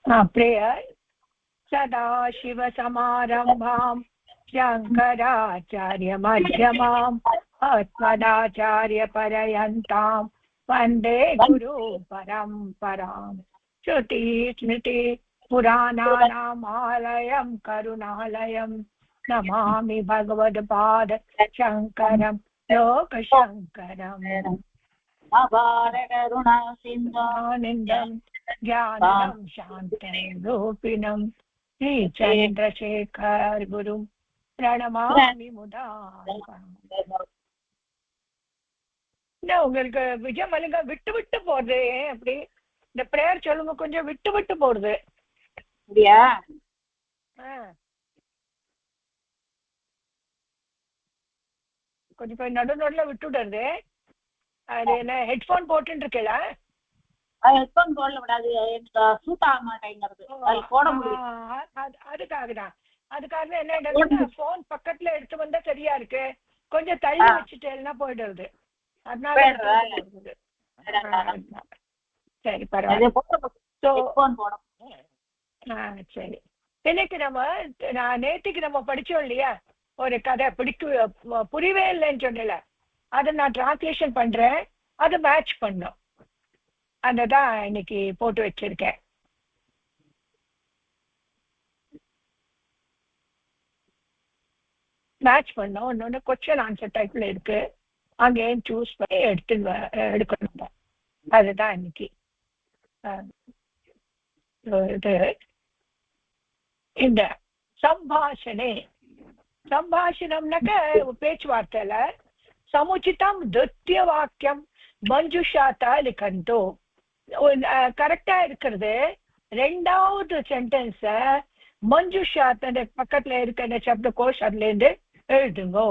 prayer सदाशिवसमारम्भां शङ्कराचार्यमध्यमाम् अस्मदाचार्यपर्यन्तां वन्दे गुरुपरम्पराम् श्रुतिस्मृति पुराणानामालयं करुणालयं नमामि भगवत्पाद शङ्करं लोकशङ्करम् आनन्दं ज्ञानं शान्तं रूपिणं श्रीचन्द्रशेखर गुरुं प्रणमामि मुदा. உங்களுக்கு விஜயம் மல்லிகா விட்டு விட்டு போறது அப்படி இந்த பிரேயர் சொல்லுங்க கொஞ்சம் விட்டு விட்டு போடுது அப்படியா? கொஞ்சம் போய் நடு நடுல விட்டுடுறது. அது என்ன ஹெட்ஃபோன் போட்டு இருக்கல? ஹெட்ஃபோன் போடல விடாது, சூட் ஆக மாட்டேங்கிறது. அதுக்காக தான் என்ன போன் பக்கத்துல எடுத்து வந்தா சரியா இருக்கு, கொஞ்சம் தள்ளி வச்சுட்டேன்னா போயிடுறது. அதனால சரி பரவாயில்ல. சரி, இன்னைக்கு நேற்றுக்கு நம்ம படிச்சோம் இல்லையா ஒரு கதை, புரியவே இல்லைன்னு சொன்னல, அதை நான் டிரான்ஸ்லேஷன் பண்றேன், அதை மேட்ச் பண்ணும், அததான் இன்னைக்கு போட்டு வச்சிருக்கேன். மேட்ச் பண்ணோம். இன்னொன்னு கொஸ்டின் ஆன்சர் டைப்ல இருக்கு, அங்கேயும் சூஸ் பண்ணி எடுக்கணும். அதுதான் இன்னைக்கு இது. இந்த சம்பாஷணம்னாக்க பேச்சுவார்த்தையில சமுச்சிதம் திருத்திய வாக்கியம் மஞ்சுஷாத்தா லிகந்தோ, கரெக்டா இருக்கிறது ரெண்டாவது சென்டென்ஸ மஞ்சுஷாத் அந்த பக்கத்துல இருக்க சப்த கோஷ் அதுல இருந்து எழுதுங்கோ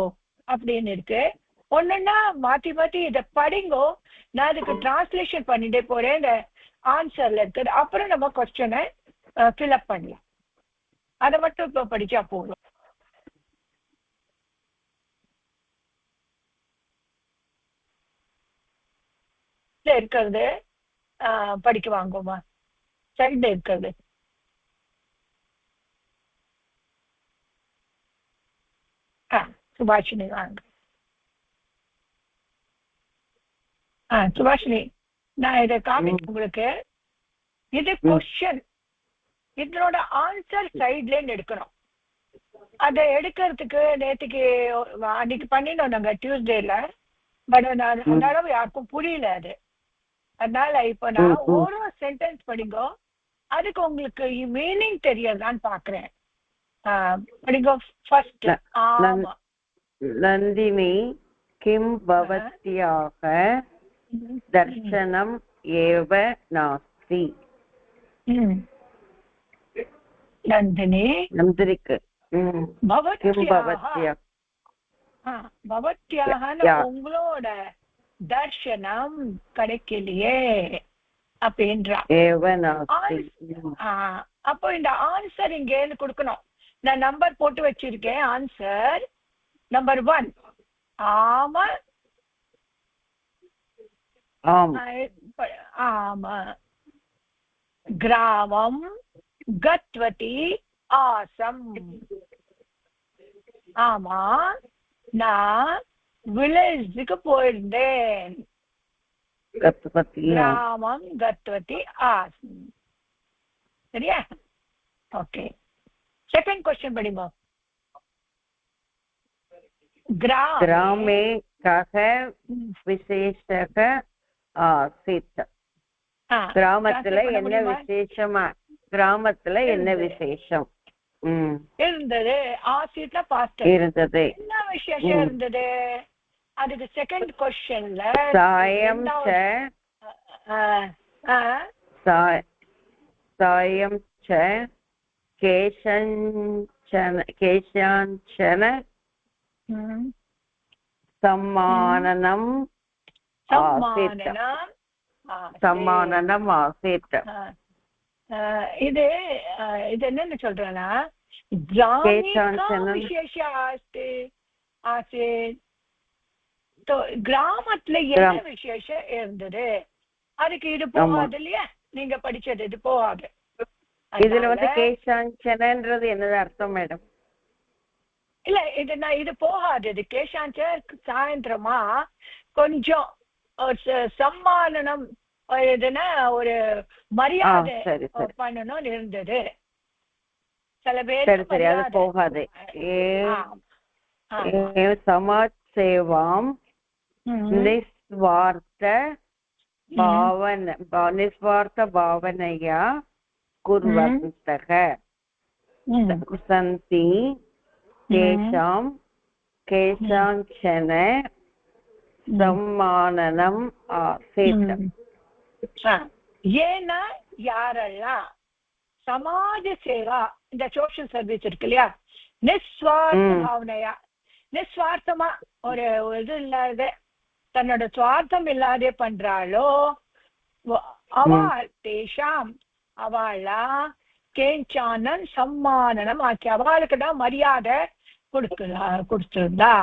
அப்படின்னு இருக்கு. ஒண்ணுன்னா மாத்தி மாத்தி இதை படிங்கோ, நான் அதுக்கு டிரான்ஸ்லேஷன் பண்ணிட்டே போறேன். இந்த ஆன்சர்ல இருக்குது, அப்புறம் நம்ம கொஸ்டினை ஃபில்அப் பண்ணலாம். அதை மட்டும் இப்ப படிச்சா போதும். இருக்கிறது படிக்க வாங்குமா, சைட்ல இருக்கிறது. சுபாஷினி வாங்க. சுபாஷினி, நான் இதை காமிச்சு உங்களுக்கு. இது கொஸ்டின், இதனோட ஆன்சர் சைட்ல எடுக்கணும். அதை எடுக்கிறதுக்கு நேற்றுக்கு அன்னைக்கு பண்ணினோம் நாங்க டியூஸ்டேல, பட் அதனால யாருக்கும் புரியல அது. அதனால இப்ப நான் ஒரு சென்டென்ஸ் படிங்கோ, அதுக்கு உங்களுக்கு மீனிங் தெரியறதான்னு பாக்குறேன். படிங்கோ. ஃபர்ஸ்ட், ஆமா. நந்தினி கிம் பவத்யாக தர்சனம் ஏவ நாஸ்தி. நந்தினி நந்தினிக்கு பவத்யாக உங்களோட தர்சனம் கிடைக்கலையே அப்படின்றா. அப்போ இந்த ஆன்சர் இங்க கொடுக்கணும். நான் நம்பர் போட்டு வச்சிருக்கேன். ஆன்சர் நம்பர் 1 ஆமா ஆமா. கிராமம் கத்வதி ஆசம். ஆமா, நான் வில்லேஜுக்கு போயிருந்தேன். கிராமம் கத்வதி ஆசம். சரியா? ஓகே. செகண்ட் क्वेश्चन படிங்க. ग्रामे कः विशेषः आसीत्. கிராமத்துல என்ன விசேஷமா, கிராமத்துல என்ன விசேஷம் இருந்தது? ஆசிட்ல பாஸ்ட் இருந்தது. என்ன விசேஷம் இருந்தது? அதுக்கு செகண்ட் क्वेश्चनல சாயம் ச கேஷாஞ்சன சம்மானனம் ஆசித். இது என்னன்னு சொல்றேன்னா, கிராமத்துல என்ன விசேஷம் இருந்தது, அதுக்கு இது போகாது இல்லையா? நீங்க படிச்சது இது போகாது. இதுல வந்து கேஷாஞ்சனன்றது என்னது அர்த்தம் மேடம்? இல்ல இது போகாது. இது கேஷாஞ்ச சாயந்திரமா கொஞ்சம் சம்மானம் இதுன்னா ஒரு மரியாதை பண்ணணும் இருந்தது. சில பேர் சரி அது போகாது. சமாஜ் சேவாம் நிஸ்வார்த்த பாவனையா குர்வந்தக சந்தி கேஷாம் கேஷாஞ்சன சம்மானனம் ஆசீத். ஏன்னா யாரெல்லாம் சமாஜ சேவா இந்த சோஷியல் சர்வீஸ் இருக்கு இல்லையா, நிஸ்வார்த்த பாவனையா, நிஸ்வார்த்தமா ஒரு இது இல்லாத தன்னோட சுவார்த்தம் இல்லாத பண்றாளோ அவள் தேஷாம் அவளா கேஞ்சானன் சம்மானனம் ஆக்கி அவளுக்கு தான் மரியாதை கொடுத்திருந்தா.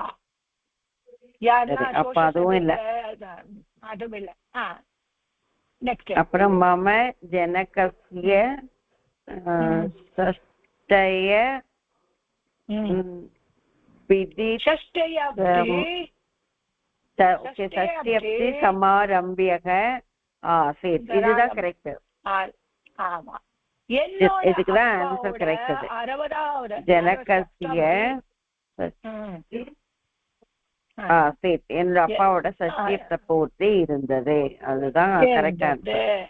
அதுவும் இல்ல. அப்புறம் மம ஜனகஸ்ய சஷ்டய ஷஷ்டியப்தி சமாரம்பியக ஆசீத். இதுதான் கரெக்ட். ஆமா, இதுக்குதான் ஆன்சர் கரெக்ட். ஜனகஸ்ய ஆசீத் என்னோட அப்பாவோட சஷ்டியப்த பூர்த்தி இருந்தது. அதுதான் correct answer.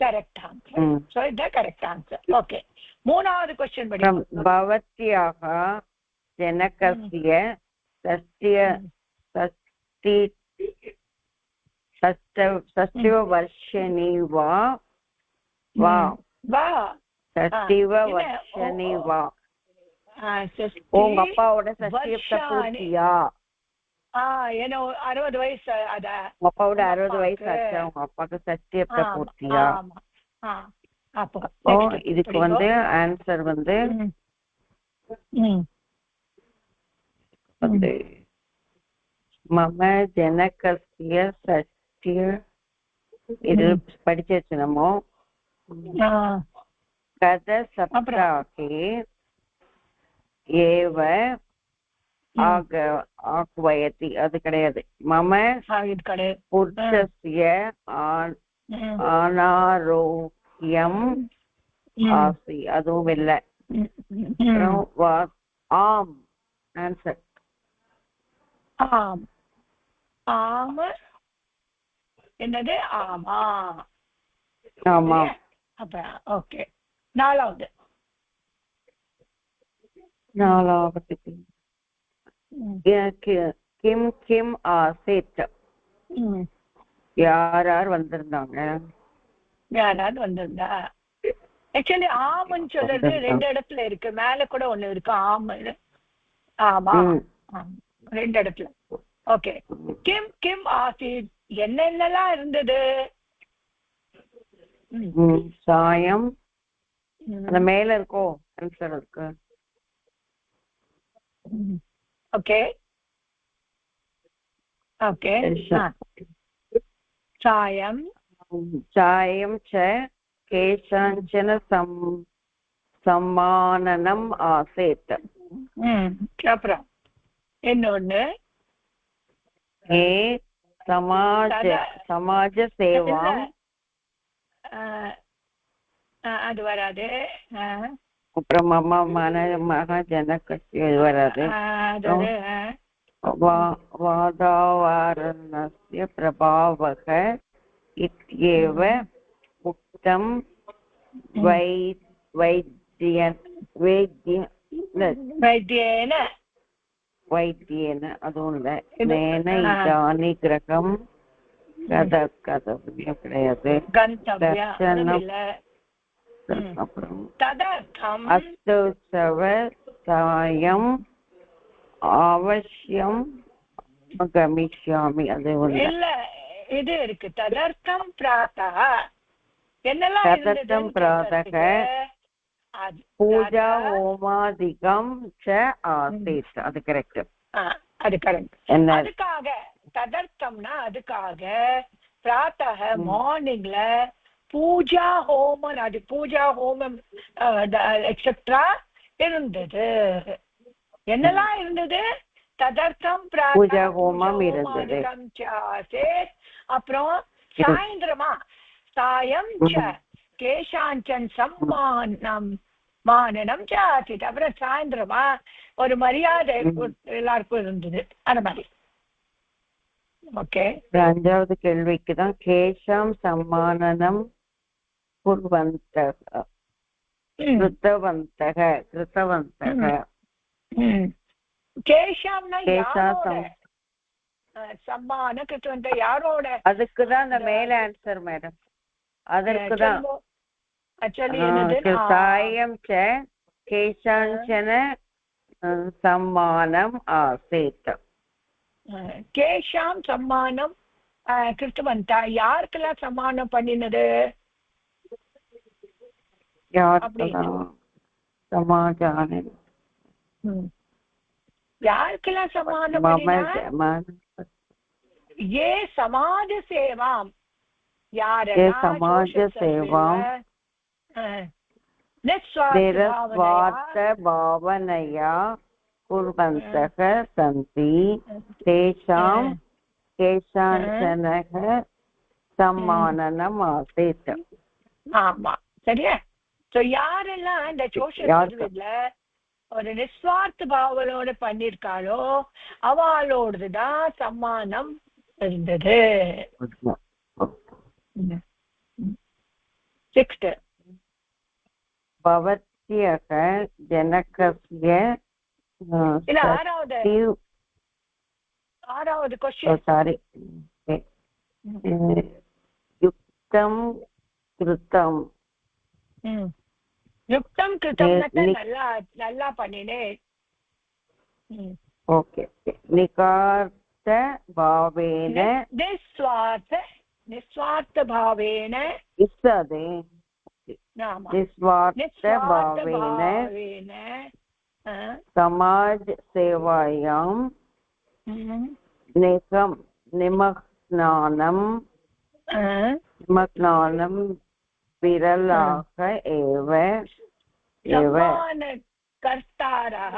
Correct answer. So இது கரெக்ட் ஆன்சர். ஓகே, மூணாவது क्वेश्चन படிங்க. பவத்யாஹ ஜனகஸ்ய षष्टिव वर्षिणी वा षष्टिव वर्षिणी वा உங்க அப்பாவோட சஷ்டியப்த பூர்த்தியா? ஏன்னா 60 வயசு. அத உங்க அப்பாவோட 60 வயசு ஆச்சு. உங்க அப்பாவுக்கு சஷ்டியப்த பூர்த்தியா? இதுக்கு வந்து ஆன்சர் வந்து மம ஜனகஸ்ய சஷ்டிய. இது படிச்சாச்சு நம்ம. கத சப்தாகே ஏவ ஆக்வயதி. அது கிடையாது. மம புருஷஸ்ய அனாரோக்யம் ஆசி. அதுவும் இல்லை. ஆம் ஆன்சர். ஆம். ஆம என்னது? ஆமா. ஆமா. அப்ப ஓகே, நாலாவது கிம் கிம் ஆசீத். யார் வந்திருந்தாங்க? யாராவது வந்திருந்தா? ஆக்சுவலி ஆமன்னு சொல்றது 2 இடத்துல இருக்கு. மேல கூட ஒண்ணு இருக்கு ஆம. ஆமா, 2 இடத்துல. ஓகே, கிம் கிம் ஆசீத் என்னென்னலாம் இருந்தது? சாயம் அந்த மேல இருக்கோ ஆன்சர் இருக்கு. Okay okay. சாயம் சாயம் ச கேஷாஞ்சன சம்மானனம் ஆசீத். அப்புறம் இன்னொன்னு சமாஜ சேவாம். அது வராது. அப்புறம் மகா ஜனகஸ்ய வராது. வாதாவரணஸ்ய பிரபாவக இத்யேவ உக்தம் வைத்தியேன. அதுவும் இல்லை. நேன இதானி கிரகம் கதவியம் கிடையாது. அப்புறம் அஸ்தோத்சவ சாயம் அவசியம் கமிஷ்யாமி. அது இல்ல. இது இருக்கு. ததர்த்தம் பிராத்தா என்னெல்லாம்? ததர்த்தம் பிராத்தக பூஜா ஹோமாதிகம் ச ஆசீத். அது கரெக்ட். அது கரெக்ட். அதுக்காக ததர்த்தம்னா அதுக்காக பிராத்தக மார்னிங்ல பூஜா ஹோமம், அது பூஜா ஹோமம் எக்ஸெட்ரா இருந்தது. என்னெல்லாம் இருந்தது? ததர்த்தம் பூஜா ஹோமம் இருந்தது. அப்புறம் சாயந்திரமா சாயம் கேஷாஞ்சன் சம்மானம் மானனம் சாச்சிட்டு, அப்புறம் சாயந்திரமா ஒரு மரியாதை எல்லாருக்கும் இருந்தது. அந்த மாதிரி. ஓகே, அஞ்சாவது கேள்விக்கு தான் கேஷாம் சம்மானனம் குர்வந்தக கிருத்தவந்தக கிருத்தவந்தக. கேஷாம்னா யாரோட சம்மான கிருத்தவந்த, யாரோட? அதுக்குதான் அந்த மேல ஆன்சர் மேடம். அதற்குதான் சாயம் ச கேஷாஞ்சன சம்மானம் ஆசேத். கேஷாம் சம்மானம் கிருத்தவந்தா, யாருக்கெல்லாம் சம்மானம் பண்ணினது? சமாஜான யாருக்கெல்லாம் சமானம் பண்ணினா? ஏ சமாஜ சேவாம், சமாஜ சேவாம் நிஸ்வார்த்த பாவனையா குர்வந்தக சந்தி தேஷாம் கேஷாஞ்சனக சம்மானனம் ஆசேத். ஆமா, சரியா? யாரெல்லாம் இந்த சோஷியல் சர்வீஸ்ல ஒரு நிஸ்வார்த்த பாவனோட பண்ணிருக்காளோ அவளோடதுதான் சம்மானம் இருந்தது. 6th பவத்யக ஜனகஸ்ய இல்ல ஆறாவது क्वेश्चन. சாரி, யுக்தம் கிருத்தம். யுக்தம் கிருத்தம் நல்லா பண்ணினேன். ஓகே, நிகார்த்த பாவேன நிஸ்வார்த்த பாவேன இஸ்ஸதே நிஸ்வார்த்த பாவேன சமாஜ் சேவாயாம் நிமக்னானம் விரலாக ஏவ கர்த்தாரः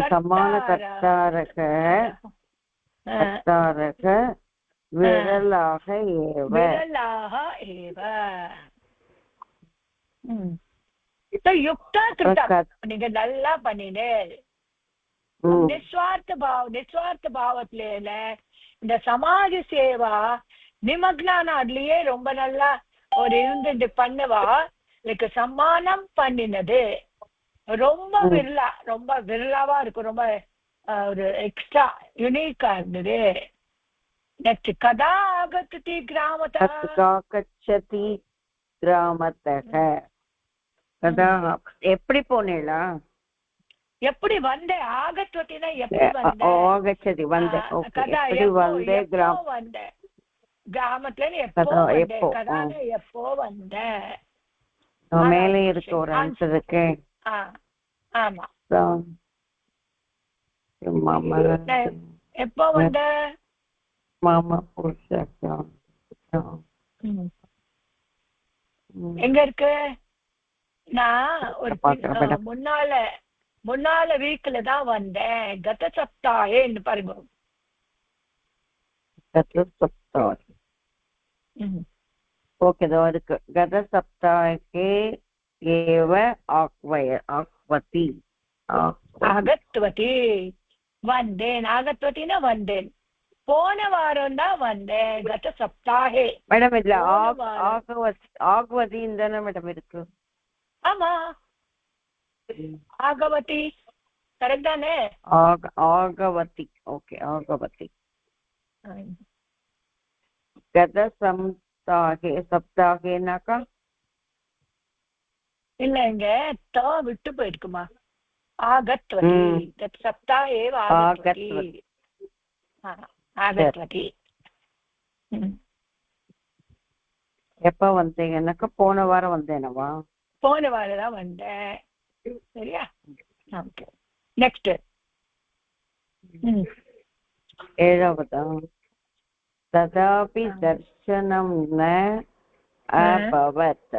சமானகர்த்தாரः விரலாக ஏவ. யுக்தா கிருத்தம் நீங்க நல்லா பண்ணினேன். நிஸ்வார்த்த பாவத்துல இந்த சமாஜ சேவா நிமக்னான அதுலயே ரொம்ப நல்லா ஒரு இருந்து பண்ணுவா. லைக் சம்மானம் பண்ணினது ரொம்ப விரலாவா இருக்கும், ரொம்ப ஒரு எக்ஸ்ட்ரா யுனிக்கா இருந்தது. நெக்ஸ்ட் கதா ஆகத்தி கிராமத்தக எப்படி போனீங்களா? எப்படி வந்த? ஆகத்வத்தினா எப்படி வந்த? ஆகச்சதி வந்த. கிராமத்துல எப்போ வந்த? மேலே இருக்கு ஒரு ஆன்சருக்கு. ஆமா, எப்போ வந்த? மாமா புருஷ எங்க இருக்கு? நான் ஒரு முன்னால வீக்ல தான் வந்தேன். கத சப்தாஹேன்னு பாருங்க. ஓகே, அதுக்கு கத சப்தாஹே ஏவ ஆக்வதி ஆகத்வதி வந்தேன். ஆகத்வதினா வந்தேன். போன வாரம் தான் வந்தேன். கத சப்தாஹே மேடம் இதுல ஆக்வதி தானே மேடம் இருக்கு? ஆமா, ஆகவதி கரெக்ட் தானே? ஆகவதி. ஓகே, ஆகவதி. கத சப்தாகேனாக்கா இல்ல, இங்க விட்டு போயிருக்குமா? ஆகத்வதி கத சப்தாஹே ஆகத்வதி. எப்ப வந்தீங்கன்னாக்கா போன வாரம் வந்தேனவா? போன வாரம் தான் வந்தேன். சரியா? Okay, next. ஏழாவதா ததாபி தர்சனம் ந அபவத்.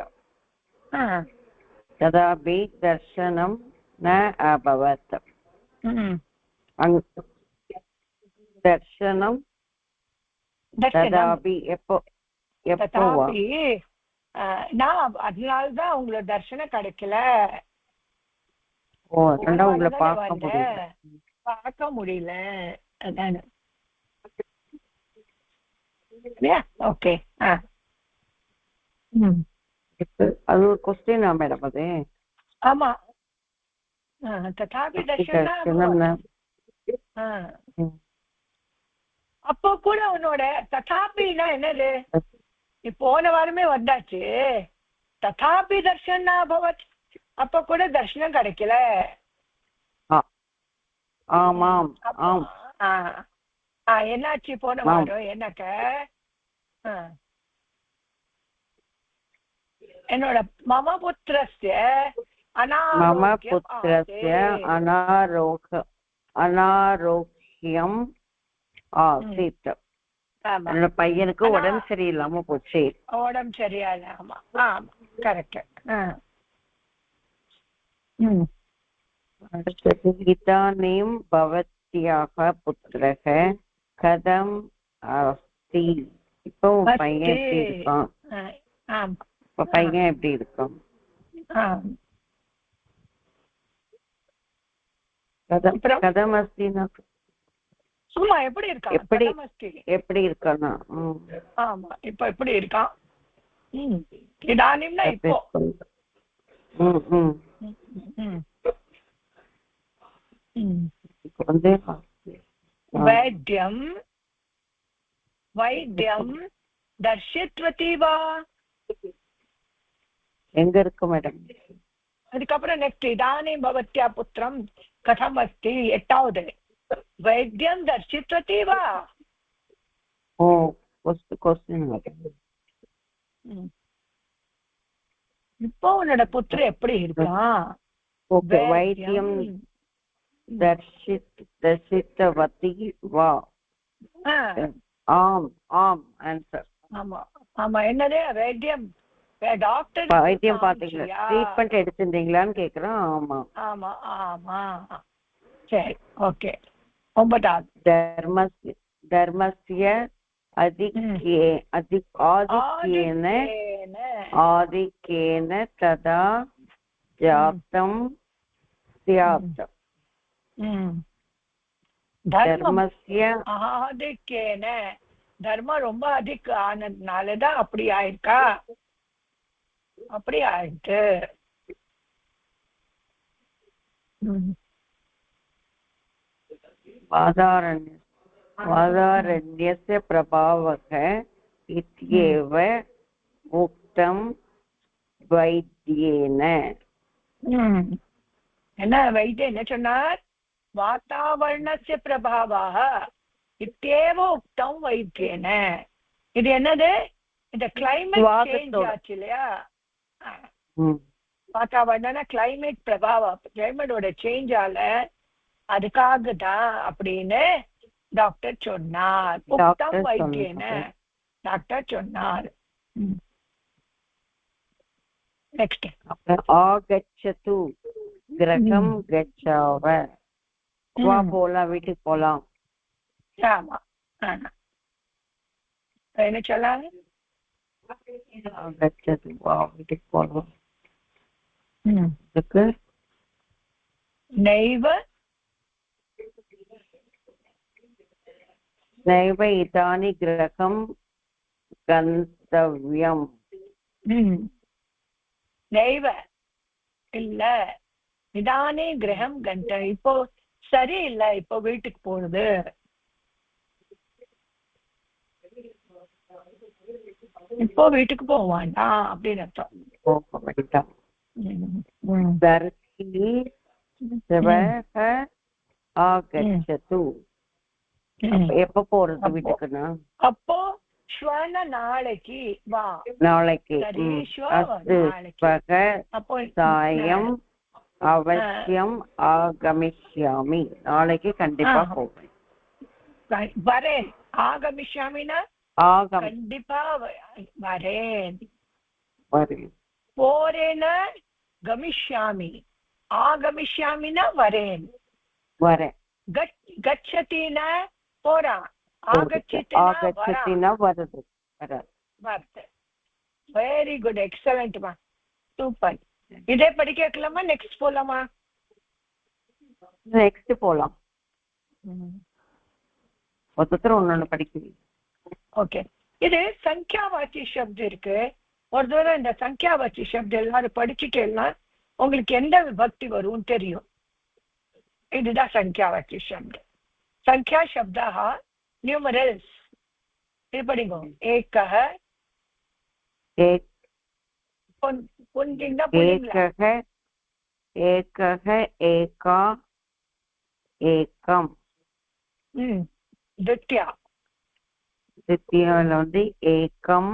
ததாபி தர்சனம் ந அபவத். தர்சனம் ததாபி எப்போவா? நான் அதனாலதான் உங்களை தர்சனம் கிடைக்கல. உங்களை பார்க்க முடியல. அதான. ஓகே, அது ஒரு கொஸ்டினா மேடம்? அது ஆமா. ததாபி தர்சனம். அப்போ கூட உன்னோட ததாபின்னா என்னது? போன வாரமே வந்தாச்சு. ததாபி தர்ஷனா பவத், அப்ப கூட தர்ஷனம் கிடைக்கல. ஆமாம். என்னாச்சு போன வாரம்? என்னக்க என்னோட மம புத்திரஸ்ய அனாரோக்கியம் ஆசித். என்னோட பையனுக்கு உடம்பு சரியில்லாம போச்சு. உடம்பு சரியால. ஆமா, கரெக்ட். அடுத்தது இதானீம் பவத்யாஹ புத்ரஹ கதம் அஸ்தி. இப்போ பையன் எப்படி இருக்கான்? இப்ப பையன் எப்படி இருக்கான்? கதம் அஸ்தினா சும்மா எப்படி இருக்கான்? எப்படி இருக்கானா? ஆமா, இப்ப எப்படி இருக்கான்? இதானீம்னா இப்போ. வைத்தியம் வைத்தியம் தர்ஷித்வதி வா? எங்க இருக்கு மேடம்? அதுக்கப்புறம் நெக்ஸ்ட் இதானீம் பவத்யா புத்திரம் கதம் அஸ்தி. எட்டாவது வைத்தியம் தர்ஷித்வதி வா? இப்போ உன்னோட புத்திரன் எப்படி இருக்கான்? வைத்தியம் தர்ஷித்வதி வா? ஆம் ஆன்சர். ஆமா. என்னது வைத்தியம்? டாக்டர் வைத்தியம் பாத்தீங்களா? ட்ரீட்மெண்ட் எடுத்துட்டீங்களான்னு கேக்குறோம். ஆமா. சரி, ஓகே. ஒன்பதாவது தர்மஸ்ய ஆதிக்கேன ததா ஜாப்தம் ஸ்யாத். தர்மஸ்ய ஆதிக்கேன, தர்மம் ரொம்ப அதிக ஆனதுனாலதான் அப்படி ஆயிருக்கா? அப்படி ஆயிட்டு. வாதாரண்யஸ்ய பிரபாவக இத்யேவ உக்தம் வைத்யேன. என்ன வைத்தியம் என்ன சொன்னார்? வாதாவரணஸ்ய பிரபாவாக இத்யேவ உக்தம் வைத்யேன. இது என்னது? இந்த கிளைமேட் சேஞ்ச் ஆச்சு இல்லையா? வாதாவரண கிளைமேட் பிரபாவம், கிளைமேட்டோட சேஞ்ச் ஆல அதுக்காக தான் அப்படின்னு டாக்டர் சொன்னார். உக்தம் வைத்தியன டாக்டர் சொன்னார். நெக்ஸ்ட் ஆகச்சது கிரகம் கச்சாவ. வா போலாம், வீட்டுக்கு போலாம். ஆமா. என்ன சொல்லாங்க? ஆகச்சது வா வீட்டுக்கு போலாம். நைவ இதானி கிரகம் கந்தவ்யம். நைவ இல்ல, இதானே கிரகம் கண்ட. இப்போ சரி இல்ல, இப்போ வீட்டுக்கு போறது. இப்போ வீட்டுக்கு போவாண்டா அப்படின்னு அர்த்தம். எப்ப போறது வீட்டுக்குன்னா? அப்போ ஸ்வன நாளைக்கு வா. நாளைக்கு. அப்போ சாயம் அவசியம் ஆகமிஷ்யாமி நாளைக்கு கண்டிப்பா போவேன் வரேன் ஆகமிஷ்யாமினா கண்டிப்பா வரேன் போறேன்னா கமிஷ்யாமி ஆகமிஷ்யாமினா வரேன் கச்சதினா போறான் ஆகச்சித்தினா வருது வெரி குட் எக்ஸலென்ட்மா சூப்பர் இதே படிக்க வைக்கலாமா நெக்ஸ்ட் போலாமா நெக்ஸ்ட் போலாம் ஒருத்தர் ஒன்னொன்னு படிக்கிறீங்க ஓகே இது சங்கியாவாச்சி சப்தம் இருக்கு ஒரு தடவை இந்த சங்கியாவாச்சி சப்தம் எல்லாரும் படிச்சுட்டேன்னா உங்களுக்கு எந்த விபக்தி வரும்னு தெரியும் இதுதான் சங்கியாவாச்சி சப்தம் சங்கியா சப்தா நியூமரல்ஸ் இது படிங்க ஏகः एकः एका एकम् द्वितीयाல வந்து एकम्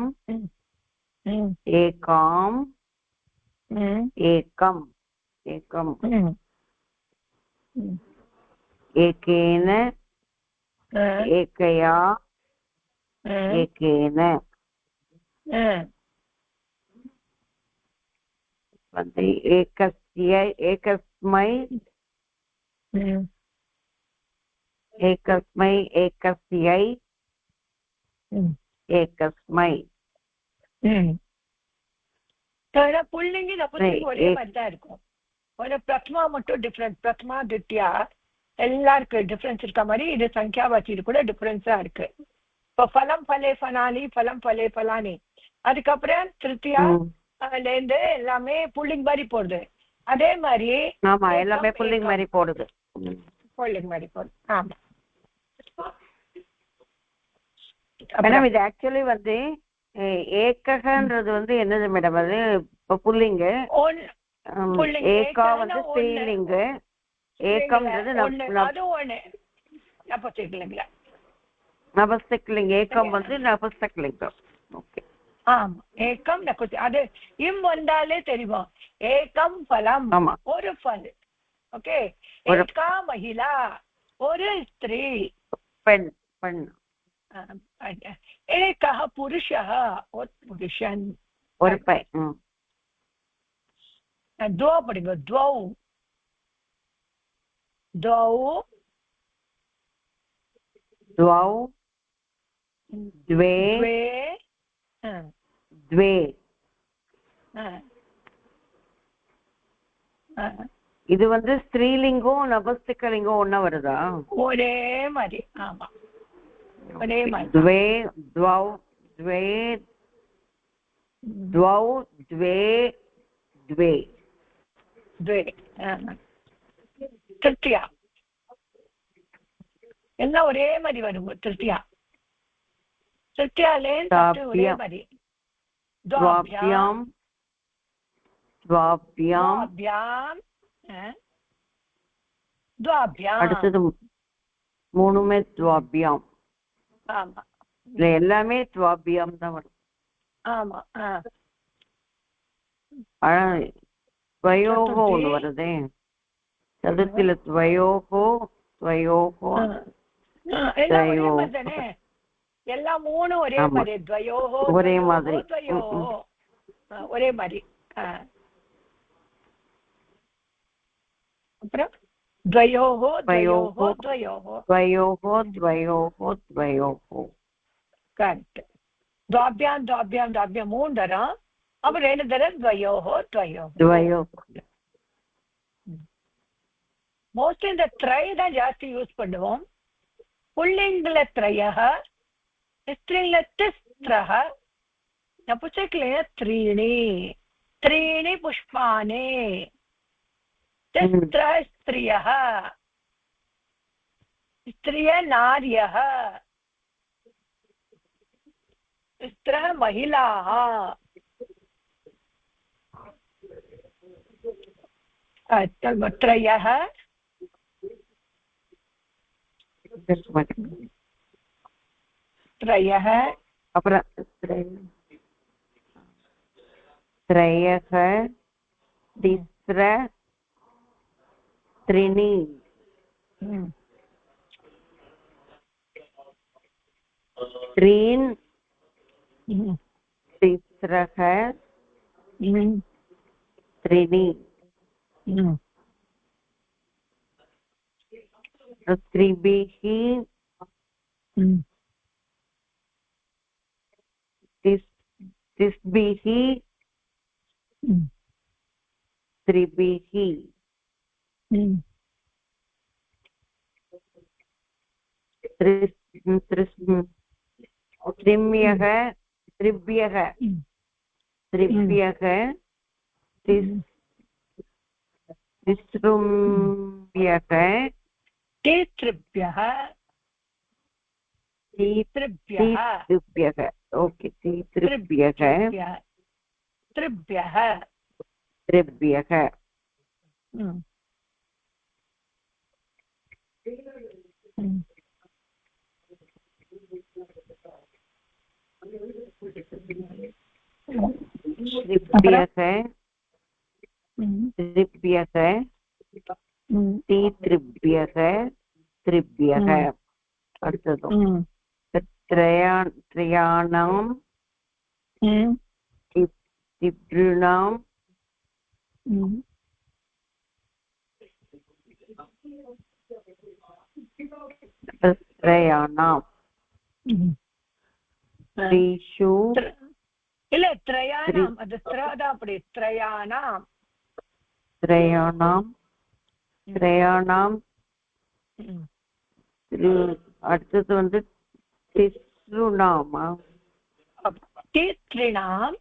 एकाम् एकम् एकम् एकेन एकया एकेन एकस्य एकस्मै एकस्मै एकस्यै एकस्मै புல்லிங்கி நபுல்லிங்கி ஒரே மாதிரி தான் இருக்கும் ஒரு பிரத்மா மட்டும் டிஃபரன்ஸ் பிரத்மா தித்யா எல்லாருக்கும் டிஃபரன்ஸ் இருக்க மாதிரி இது சங்கியாவாச்சியில கூட டிஃபரன்ஸா இருக்கு இப்போ ஃபலம் ஃபலே ஃபனானி ஃபலம் ஃபலே ஃபலானி அதுக்கப்புறம் திருத்தியால இருந்து எல்லாமே புல்லிங் மாதிரி போடுது அதே மாதிரி ஆமா எல்லாமே புல்லிங் மாதிரி போடுது புல்லிங் மாதிரி போடுது ஆமா மேடம் இது ஆக்சுவலி வந்து ஏகன்றது வந்து என்னது மேடம் அது இப்ப புல்லிங்கு ஏகா வந்து ஸ்ரீலிங்கு ஏகம்ன்றது நபுஸ்தக்லிங்க ஏகம் வந்து நபுஸ்தக்லிங்கம் ஓகே ஆமா ஏகம் நபுஸ்தக் அது இம் வந்தாலே தெரியுமா ஏகம் பலம் ஒரு ஃபல் ஓகே ஏகா மகிழா ஒரு ஸ்திரீ பெண் பெண் एकः पुरुषः और पुरुषन् ஒரு பையன் द्वौ पढ़ेंगे द्वौ द्वौ द्वौ द्वे द्वे இது வந்து ஸ்திரீலிங்கம் நபுஸ்தகலிங்கம் ஒண்ணா வருதா ஒரே மாதிரி ஆமா द्वे द्वौ द्वे द्वौ द्वे द्वे द्वे திருத்தியா எல்லாம் ஒரே மாதிரி வரும் திருத்தியா திருத்தியாலே ஒரே மாதிரி द्वाभ्याम् द्वाभ्याम् द्वाभ्याम् அடுத்தது மூணுமே द्वाभ्याम् ஆமா எல்லாமே துவாபியம் தான் வரும் ஆமா துவயோகோ ஒண்ணு வருதே சதுர்த்தில துவயோகோ துவயோகோ எல்லாம் மூணு ஒரே மாதிரி துவயோகோ ஒரே மாதிரி ஒரே மாதிரி அப்புறம் द्वयोः द्वयोः द्वयोः द्वयोः द्वयोः द्वयोः करेक्ट द्वाभ्यां द्वाभ्यां द्वाभ्यां மூணு தரம் அப்புறம் ரெண்டு தரம் द्वयोः द्वयोः द्वयोः மோஸ்ட்லி இந்த த்ரை தான் ஜாஸ்தி யூஸ் பண்ணுவோம் புல்லிங்கல த்ரயः ஸ்திரீல திஸ்ரः நபும்சகலிங்க த்ரீணி த்ரீணி புஷ்பாணி तिस्रः स्त्रियः स्त्रिय नार्यः स्त्रः महिलाः त्रयः त्रयः त्रयः तिस्र त्रीणि त्रीन् तिस्रः त्रीणि त्रिभिः तिस्भिः त्रिभिः त्रिभ्यः त्रिभ्यः तिस्रुभ्यः तिस्रुभ्यः ओके तिस्रुभ्यः त्रिभ्यः त्रिभ्यः त्रयाणां तिभ्रूणां त्रयाणां त्रिषु இல்ல த்ரயாணாம் அது த்ரதா அப்படி த்ரயாணாம் அடுத்தது வந்து திஸ்ருணாமா தீத்ரிணாம்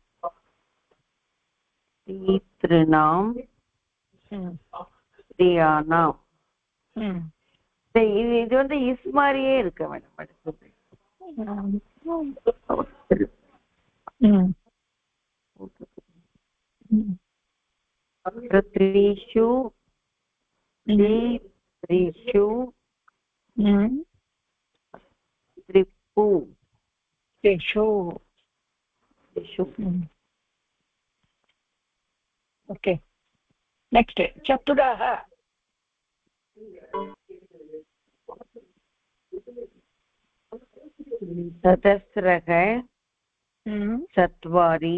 தியானாம் இது வந்து இஸ் மாதிரியே இருக்கு மேடம் அடுத்தது त्रिषु त्रिषु ओके नेक्स्ट चतुरः चतस्रः चत्वारि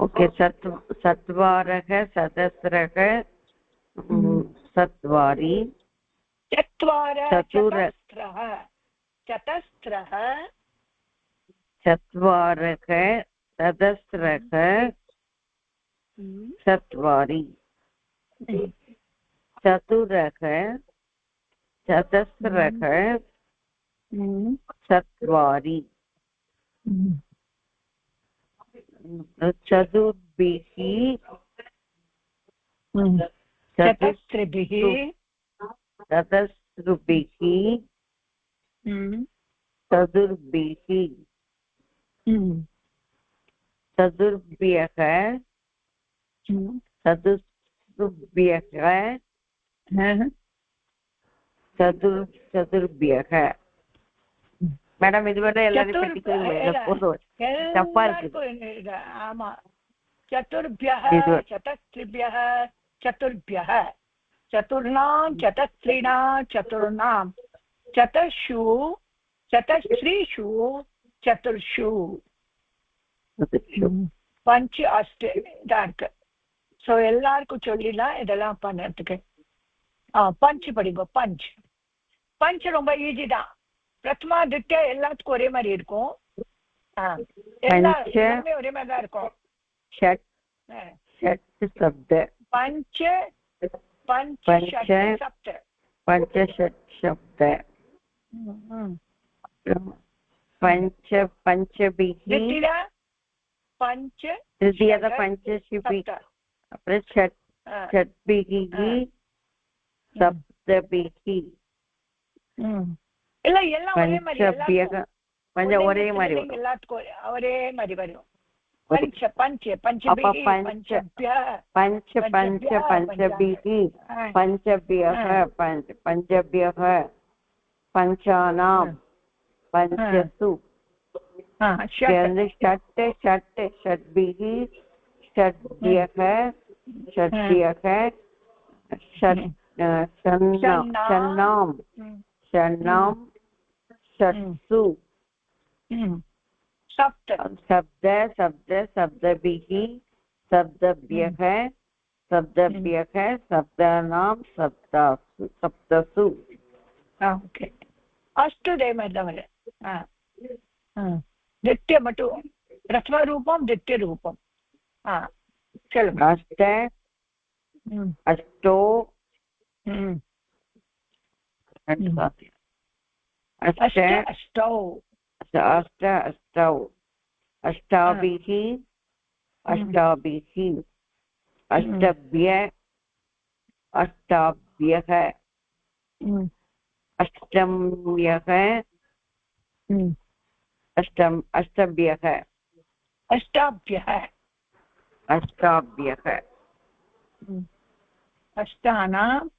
ओके चत्वारः चतस्रः चत्वारि चत्वारः चत्वारः चतस्रः चत्वारि चतुरः चतस्रः चत्वारि चतुर्भिः चतस्रभिः चतुर्भिः चतुर्भ्यः चतुर्भ्यः மேடம் இதுவரை எல்லாரும் தப்பா இருக்கு ஆமா चतुर्भ्यः चतस्त्रिभ्यः चतुर्भ्यः चतुर्णां चतस्त्रीणां चतुर्णां चतुर्षु चतस्त्रीषु चतुर्षु पंच अष्ट இதா இருக்கு ஸோ எல்லாருக்கும் சொல்லிடலாம் இதெல்லாம் பண்ணறதுக்கு பஞ்ச் படிப்போம் பஞ்ச் ரொம்ப ஈஸி தான் பிரதமா தித்யா எல்லாத்துக்கும் ஒரே மாதிரி இருக்கும் எல்லாமே ஒரே மாதிரி தான் இருக்கும் षट् शब्द पंच सप्त पंचषट् शब्द पंचभिः तृतीयः पंचभिः षट्भिः सप्तभिः पंचभ्यः ஒரே மாதிரி எல்லாத்துக்கும் ஒரே மாதிரி வரும் पंचभिः पंचानां पंचसु षट्भिः षड्यः षड्यः षण्णां षट्सु सप्त शब्दभिः शब्दभ्यः शब्दानां सप्तसु ओके अस्तु देवदवरे द्वितीयमटु प्रथमरूपं द्वितीयरूपं अष्ट अष्टो अष्टौ अष्टाभिः अष्टाभ्यः अष्टाभ्यः अष्टम्यः अष्टभ्यः अष्टानाम्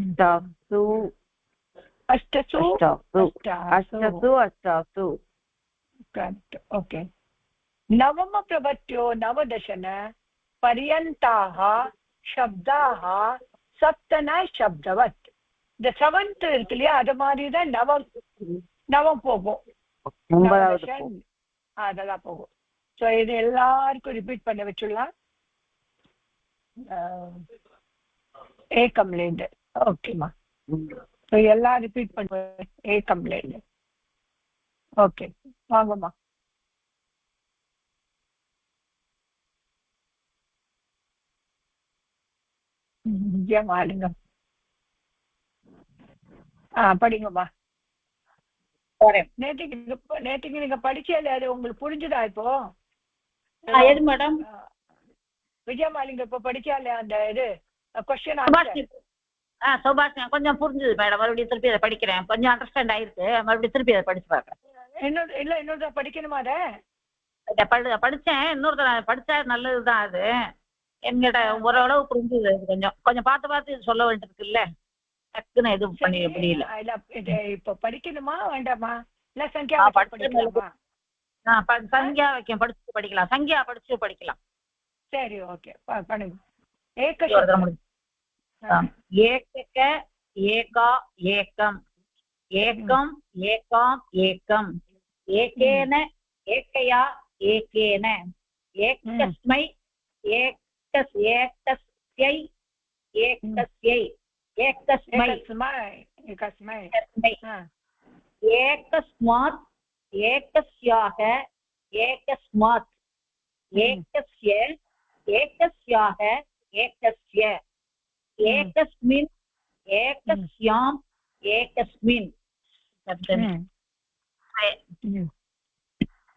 अष्टासु ओके नवमप्रभृत्यो नवदशन पर्यन्ताः शब्दाः सप्तन शब्दवत् இந்த செவன்த் இருக்கு இல்லையா அது மாதிரி தான் நவம் போகும் அதெல்லாம் போகும் ஸோ இது எல்லாருக்கும் ரிப்பீட் பண்ண வச்சுடலாம் ஏகம்லேருந்து ஓகேம்மா ஸோ எல்லாம் ரிப்பீட் பண்ணுவேன் ஏகம்லேருந்து ஓகே வாங்கம்மா ஆளுங்க படிங்கம்மா நேற்றுக்கு நீங்க படிச்சல அது உங்களுக்கு புரிஞ்சுதா இப்போ எது மேடம் விஜயமாலிங்க இப்ப படிச்சாலே அந்த இது கொஸ்டின் சுபாஷ் கொஞ்சம் புரிஞ்சுது மேடம் மறுபடியும் திருப்பி அதை படிக்கிறேன் கொஞ்சம் அண்டர்ஸ்டாண்ட் ஆயிருக்கு மறுபடியும் திருப்பி அதை படிச்சு பார்க்கறேன் இன்னொரு படிக்கணுமா அதை படிச்சேன் இன்னொருத்தர் படிச்சா நல்லதுதான் அது என்கிட்ட ஓரளவு புரிஞ்சுது கொஞ்சம் கொஞ்சம் பார்த்து சொல்ல வேண்டியிருக்குல்ல டக்குன்னு எதுவும் பண்ணி முடியல இப்ப படிக்கணுமா வேண்டாமா இல்ல சங்கியா படிக்கலாமா சங்கியா படிச்சு படிக்கலாம் சரி ஓகே பண்ணுங்க ஏக ஏகா ஏகம் ஏகம் ஏகாம் ஏகம் ஏகேன ஏகையா ஏகேன ஏகஸ்மை ஏகஸ்யை ஏகஸ்யை एकस्मै एकस्मात् एकस्याः एकस्मात् एकस्य एकस्याः एकस्य एकस्मिन् एकस्याम् एकस्मिन्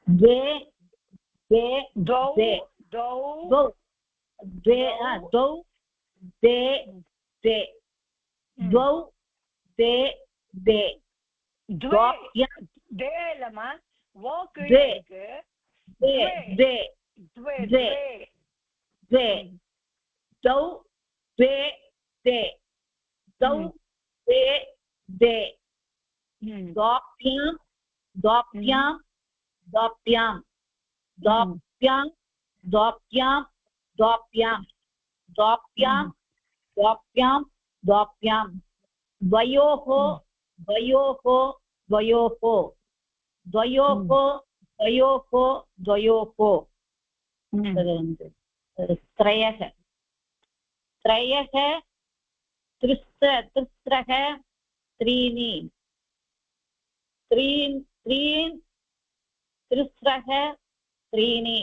द्वे द्वे द्वौ द्वौ द्वे द्वौ द्वे द्वे द्वौ दे दे दे இல்லமா வாக் இருக்கு दे दे दे दे द्वौ दे दे द्वौ दे दे द्वाभ्यां द्वाभ्यां द्वाभ्यां द्वाभ्यां द्वाभ्यां द्वाभ्यां द्वाभ्यां द्वाभ्यां द्वाभ्यां द्वयोः द्वयोः द्वयोः द्वयोः द्वयोः द्वयोः त्रयः त्रयः तिस्रः त्रीणि त्रीन् तिस्रः त्रीणि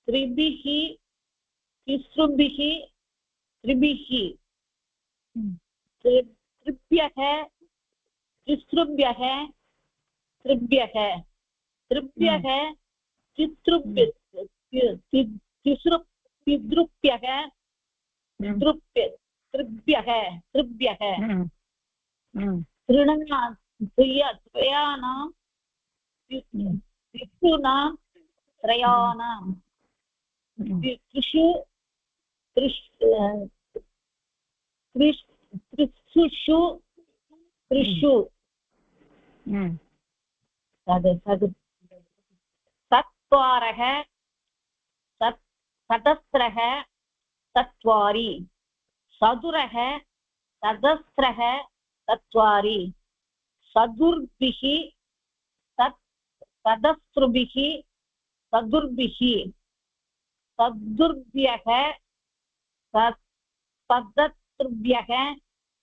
त्रिभिः तिसृभिः त्रिभिः त्रिभ्यः तिसृभ्यः त्रिभ्यः त्रिभ्यः तिसृभ्यः त्रिभ्यः त्रिभ्यः त्रयाणां तिसॄणां त्रयाणां त्रिषु चक्षुषु त्रिषु चत्वारः चतस्रः चत्वारि चतुरः चतस्रः चत्वारि चतुर्भिः चतस्रुभिः चतुर्भिः चतुर्भ्यः चतुर्भ्यः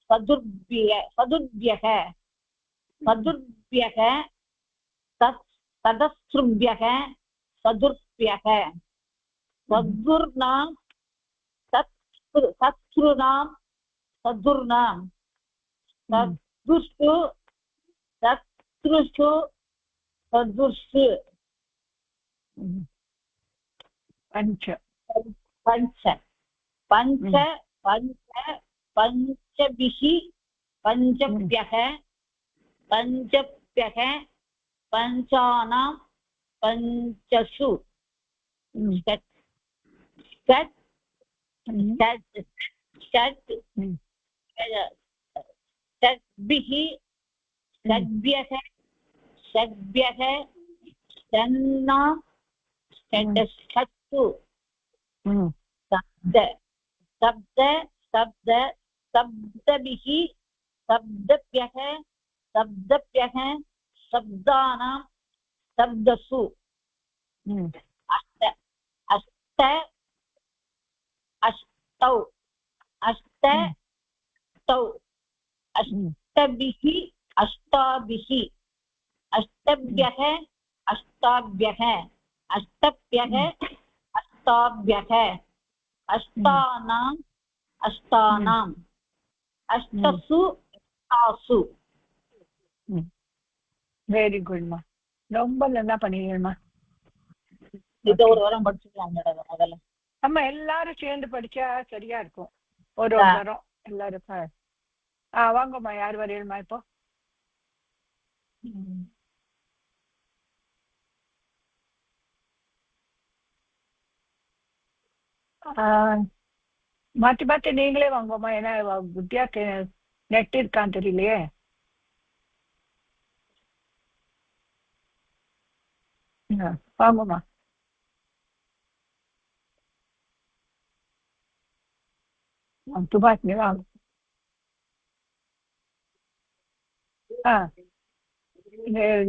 चतुर्भ्यः चतुर्भ्यः चतस्रुभ्यः चतुर्भ्यः चतुर्नां चतुर्नां चतुर्नां चतुर्षु चतुर्षु चतुर्षु पञ्च पञ्च पञ्च पञ्च पञ्चभिः पञ्चभ्यः पञ्चभ्यः पञ्चानां पञ्चषु षट् षट् षट् षट् षट्भिः षड्भ्यः षड्भ्यः षण्णा षट्सु शब्द शब्द शब्द शब्दभिः शब्दभ्यः शब्दभ्यः शब्दानां शब्दसु अष्ट अष्ट अष्टौ अष्टौ अष्टभिः अष्टाभिः अष्टभ्यः अष्टाभ्यः अष्टभ्यः अष्टाभ्यः अष्टानाम् अष्टानाम् अष्टसु अष्टासु வெரி குட்மா ரொம்ப நல்லா பண்ணிடுமா இது ஒரு வாரம் படிச்சுக்கலாம் மேடம் முதல்ல நம்ம எல்லாரும் சேர்ந்து படிச்சா சரியா இருக்கும் ஒரு வாரம் எல்லாரும் வாங்கம்மா யார் வரையணுமா இப்போ மாற்றி மாற்றி நீங்களே வாங்கம்மா ஏன்னா வித்யாக்கு நெட் இருக்கான்னு தெரியலையே வாங்கம்மா துபாத்னி வாங்க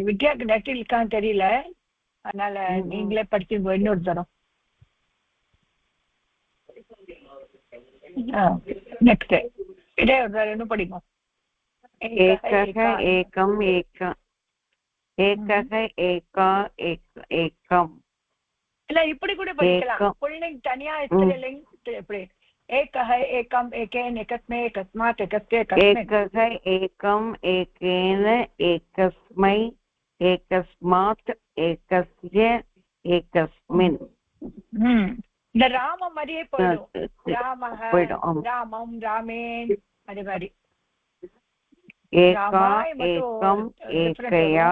வித்யாக்கு நெட் இருக்கான்னு தெரியல அதனால நீங்களே படிச்சு இன்னொரு தரம் नेक्स्ट इधे उदाहरण पढ़िमा एकः एकम् एकः एका एकम् இல்ல இப்படி கூட படிக்கலாம் புல்லிங் தனியா ஸ்திரீலிங் இப்படி एकः एकम् एकेन एकस्मै एकस्मात् एकस्य एकः एकम् एकेन एकस्मै एकस्मात् एकस्य एकस्मिन् இந்த ராம மாதிரியே போயிடும் ராமஹ ராமம் ராமேன் அதே மாதிரி एका एकम् एकया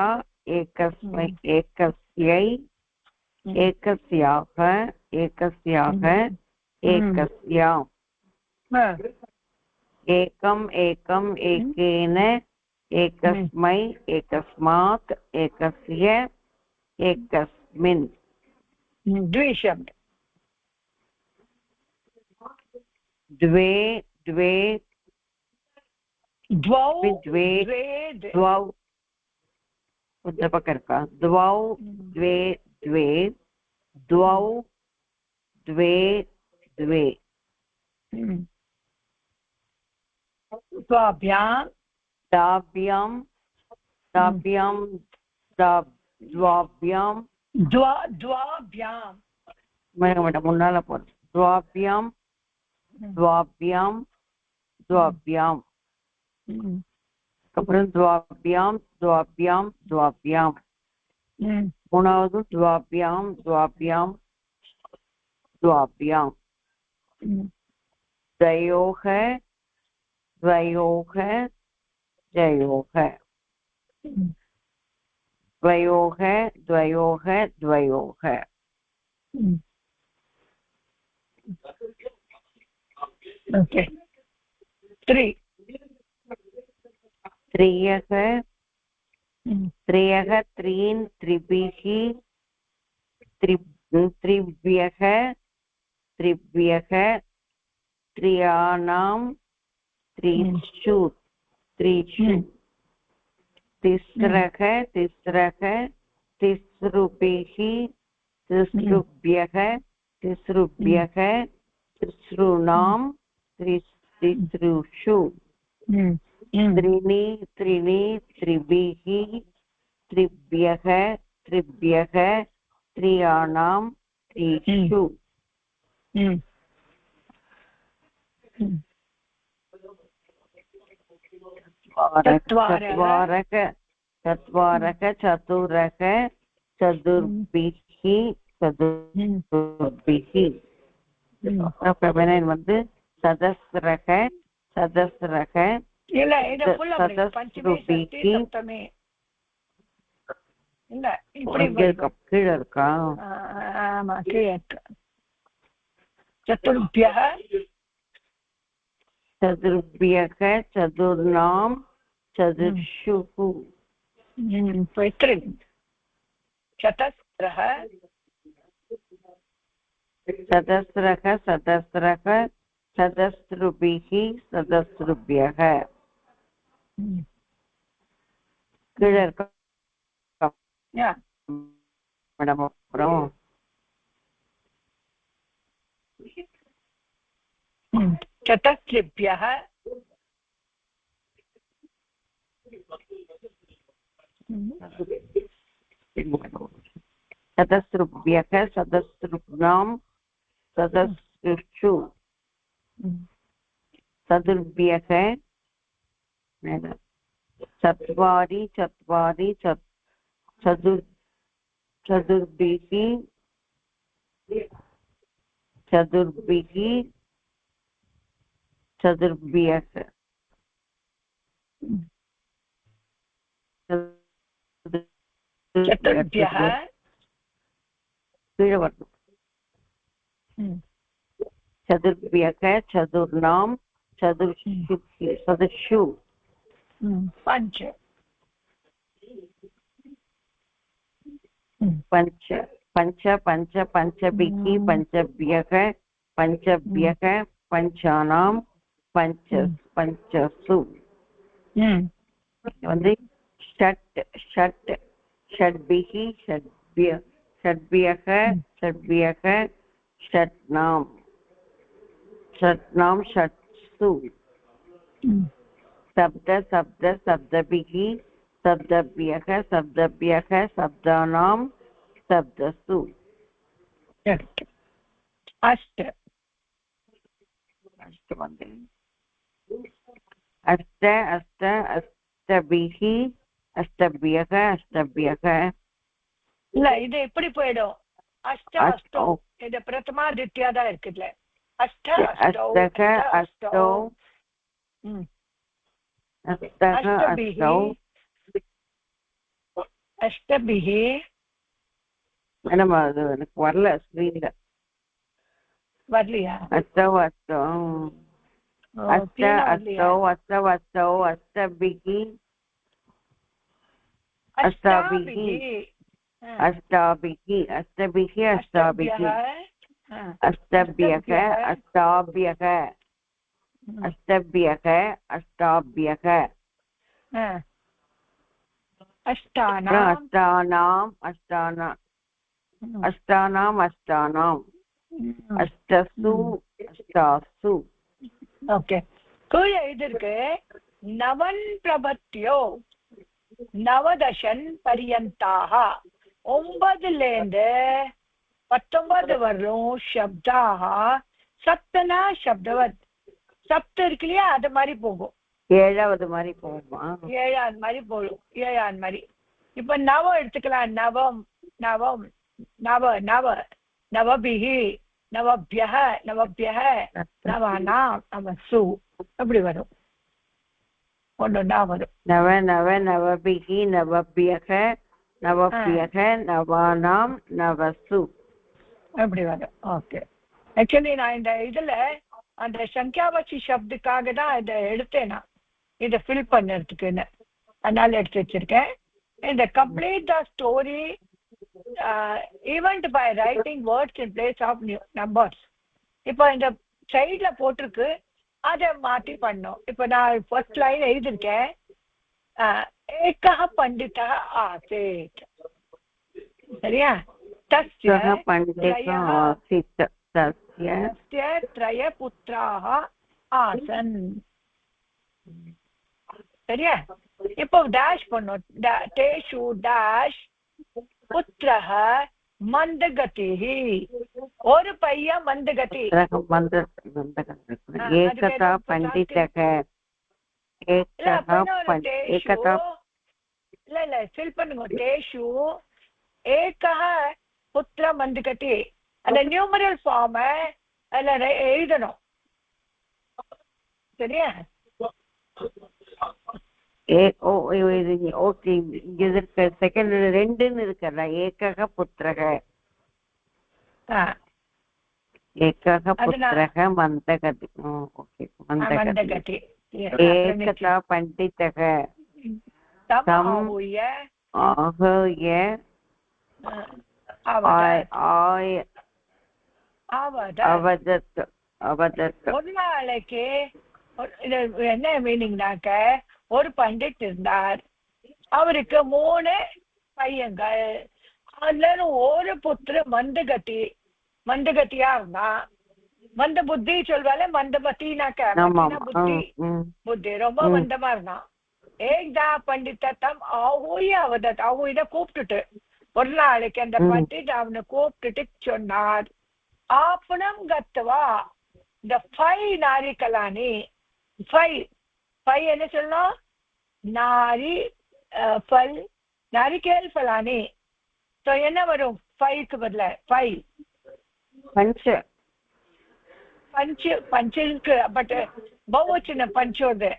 एकस्मै एकस्यै एकस्याः एकस्याः एकस्याम् एकम् एकम् एकेन एकस्मै एकस्मात् एकस्य एकस्मिन् द्विशब्द द्वे द्वे द्वौ द्वे द्वौ उद्धपकर्का द्वौ द्वे द्वे द्वौ द्वे द्वे द्वाभ्यां दाभ्यां दाभ्यां द्वाभ्यां द्वाभ्यां मैडम मुन्नाला पोर द्वाभ्यां द्वाभ्यां द्वाभ्यां அப்புறம் द्वाभ्यां द्वाभ्यां द्वाभ्यां மூணாவது द्वाभ्यां द्वाभ्यां द्वाभ्यां द्वयोः द्वयोः द्वयोः द्वयोः द्वयोः द्वयोः okay 3 त्रियः त्रीन् त्रिभिः त्रिभ्यः त्रियाणां त्रिषु तिस्रः तिस्रुभिः तिसृभ्यः तिसॄणां तिसृषु त्रीणि त्रिभिः त्रिभ्यः त्रियाणां त्रिषु चत्वारः चतुरः चतुर्भिः வந்து சதஸ்ரக இல்ல இது ஃபுல்லா பஞ்சமி சஷ்டி சப்தமி இல்ல இப்படி கீழ இருக்கா ஆமா கீழ இருக்கு चतुर्भ्यः चतुर्णां चतुर्षु चतस्रः चतस्रुभिः चतस्रुभ्यः கீழ இருக்கா மேடம் அப்புறம் चतस्रिभ्यः चतस्रुभ्यः चतस्रुणां चतस्रुषु चतुर्भ्यः चत्वारि चतुर्भिः चतुर्भ्यः चतुर्भ्यः चतुर्भ्यः चतुर्णां चतुर्षु पञ्च पञ्चभिः पञ्चभ्यः पञ्चानां पञ्चसु வந்து षड्भिः षड्भ्यः षट्णां षट्सु सप्तभिः सप्तभ्यः सप्तानां सप्तसु अष्टभ्यः இல்ல இது எப்படி போயிடும் அஷ்ட அஷ்டோ இது பிரதமா தித்யா தான் இருக்குல்ல अष्टौ अष्टभिः மேடம் அது எனக்கு வரல ஸ்கிரீன்ல வரலையா अष्टौ अष्टसु अष्टासु ஓகே கீழே இது இருக்கு நவன் பிரபத்யோ நவதசன் பரியந்தாக 9ல இருந்து 19 வரலும் சப்தாக சப்தனா சப்தவத் சப்த இருக்கு இல்லையா அது மாதிரி போகும் ஏழாவது மாதிரி போகுமா ஏழாவது மாதிரி போகும் ஏழாவது மாதிரி இப்ப நவம் எடுத்துக்கலாம் நவம் நவம் நவ நவ நவபிஹி நவபியஹ நவபியஹ நவானாம் நவசு அப்படி வரும் ஒன்னொன்னா வரும் நவ நவ நவபிஹி நவபியஹ நவபியஹ நவானாம் நவசு அப்படி வரும் ஓகே ஆக்சுவலி நான் இந்த இதுல அந்த சங்கியாவாச்சி சப்துக்காக தான் இதை எடுத்தேன் நான் இதை ஃபில் பண்ணுறதுக்குன்னு அதனால எடுத்து வச்சிருக்கேன். இந்த complete the story event by writing words in place of numbers. இப்போ இந்த சைட்ல போட்டிருக்கு, அதை மாற்றி பண்ணோம். இப்போ நான் ஃபர்ஸ்ட் லைன் எழுதியிருக்கேன், ஏகः பண்டிதः ஆசீத். சரியா? தஸ்ய த்ரய புத்திராः ஆசன். சரியா? இப்போ டேஷ் பண்ணோம். தேஷு டேஷ் புத்திரः மந்தகதிः. ஒரு பையன் மந்தகதி. ஏகதா பண்டிதக இல்ல ஃபில் பண்ணுங்க. தேஷு ஏகः புத்திர மந்தகதி. அந்த நியூமரல் ஃபார்ம அதுல எழுதணும். சரியா? ஓகே, இங்க செகண்ட் ரெண்டுன்னு இருக்கல. ஏகக புத்திரக, ஏகக புத்திரக மந்தகதி. ஓகே, மந்தகதி. ஏகதா பண்டிதக தம் ஆஹய அவதத். ஒரு நாளைக்கு என்ன மீனிங்னாக்க, ஒரு பண்டிட் இருந்தார், அவருக்கு 3 பையன்கள். அதுல ஒரு புத்திர மந்தகத்தியா இருந்தான். மந்த புத்தி சொல்வால, மந்தபத்தினாக்க புத்தி ரொம்ப மந்தமா இருந்தான். ஏகதா பண்டித தம் ஆஹூய அவதத். ஆஹூயிட கூப்பிட்டுட்டு ஒரு நாளைக்கு அந்த பண்டிட் அவனை கூப்பிட்டுட்டு சொன்னார், ஆப்பணம் கத்துவா இந்த 5 நாரிகளானி. 5 என்ன சொல்லணும்? நாரி பல், நாரிகேல் பலானி. என்ன வரும் 5க்கு பதில? 5 பஞ்சு. பட் பௌவச்சன பஞ்சோடு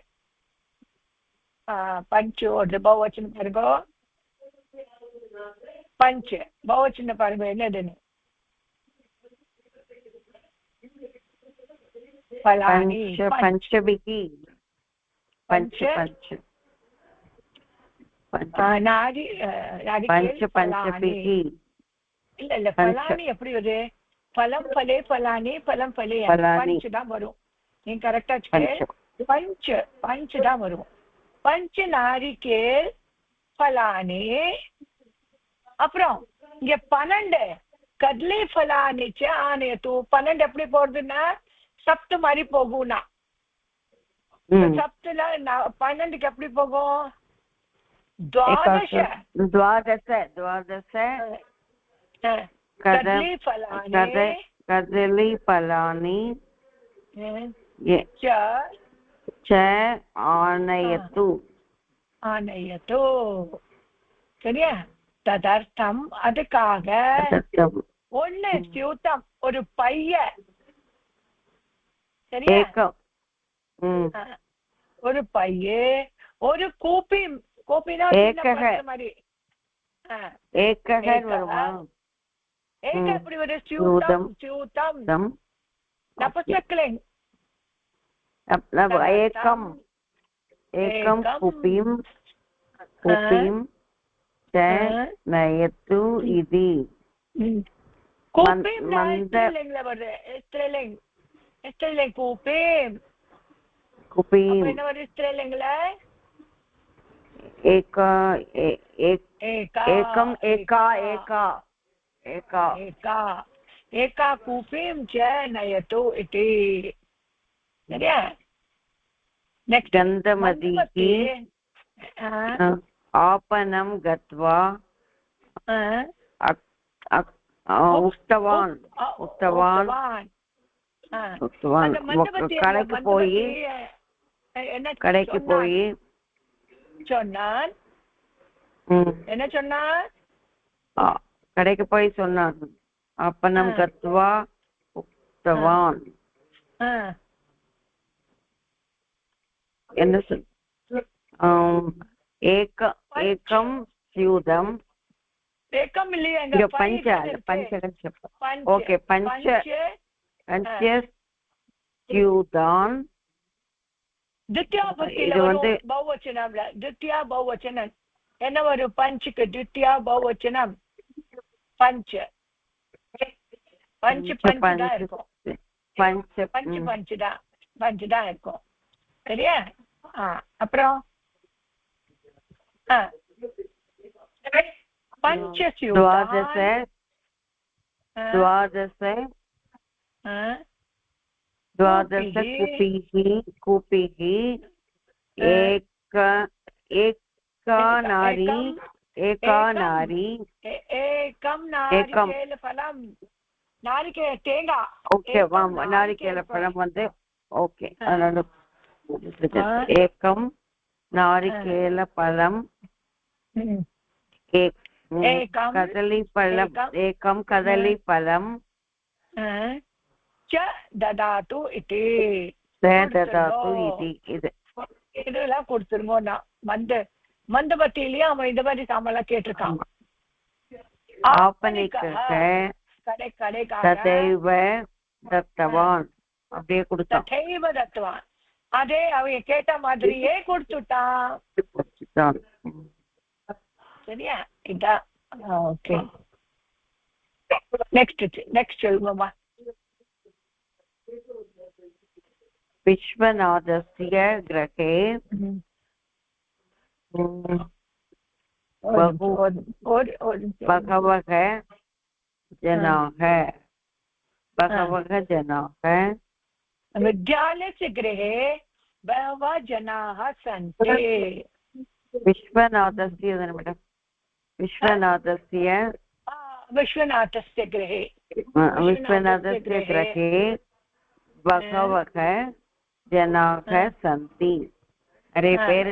பௌவச்சன பாருங்க. பஞ்சு பௌவச்சன பாருங்க என்னதுன்னு. பலானி பஞ்சபிகி. இல்ல பலானி எப்படி வருது? பலம் பலே பலானி, பலம் பலே பஞ்சு தான் வரும். நீங்க கரெக்டா பஞ்சு தான் வரும். பஞ்சு நாரிகேல் பலானி. அப்புறம் இங்க 12 கட்லி பலானிச்சு ஆனையத்து. 12 எப்படி போறதுன்னா சப்து மாதிரி போகும்னா. சப்துல 12க்கு எப்படி போகும்? துவாதச கட்லி பலானி ஆனயத்து. சரியா? ததர்த்தம் அதுக்காக. ஒண்ணு சியூத்தம் ஒரு பைய. சரியா? ஒரு பைய, ஒரு கூப்பி. கூப்பினா மாதிரி. எப்படி ஒரு சியூத்தம் நபுசக்லிங். ஏகம் ஏகம் கூப்பிம் நயத்து இதி. கூப்பிம் ஸ்திரீலிங்ல வருது. ஸ்திரீலிங் கூப்பிம். என்ன வருது ஸ்திரீலிங்ல? ஏகம் ஏகா ஏகா ஏகா ஏகா கூப்பிம் ச நயத்து இதி. சரியா? நெக்ஸ்ட் கந்தமதிஹி ஆபனம் கத்வா உக்தவான் கடைக்கு போய் சொன்னான். என்ன சொன்னான்? கடைக்கு போய் சொன்னான். அப்பனம் கத்வா உக்தவான். என்ன சொல்? ஏகம் ஸ்யூதம். ஏகம் இல்லையா? பஞ்ச ஓகே. பஞ்ச ஸ்யூதான் தித்யா பக்தியில வரும் பௌவச்சனம்ல தித்யா பௌவச்சனம் என்ன வரும் பஞ்சுக்கு தித்யா பௌவச்சனம் பஞ்ச பஞ்சு பஞ்சு தான் இருக்கும் பஞ்சு தான் இருக்கும் சரியா அப்புறம் द्वादश कूपिः एका नारी एकं नारिकेलफलं தேங்காய் ओके नारिकेलफलं வந்து ओके एकं नारिकेलफलं एकं कदलीफलं च ददातु इति இதெல்லாம் கொடுத்துருங்க. நான் மந்தபத்திலயும் அவன் இந்த மாதிரி சாமெல்லாம் கேட்டிருக்கான். அப்படியே கொடுத்தான். அதே அவங்க கேட்ட மாதிரியே கொடுத்துட்டான். சரியா? இதான் ஓகே. நெக்ஸ்ட் சொல்லுங்கம்மா. विश्वनाथस्य गृहे बहवः जनाः विद्यालयस्य गृहे बहवः जनाः सन्ति. विश्वनाथस्य गृहे बहवः ஜனாக சந்தி நிறைய பேர்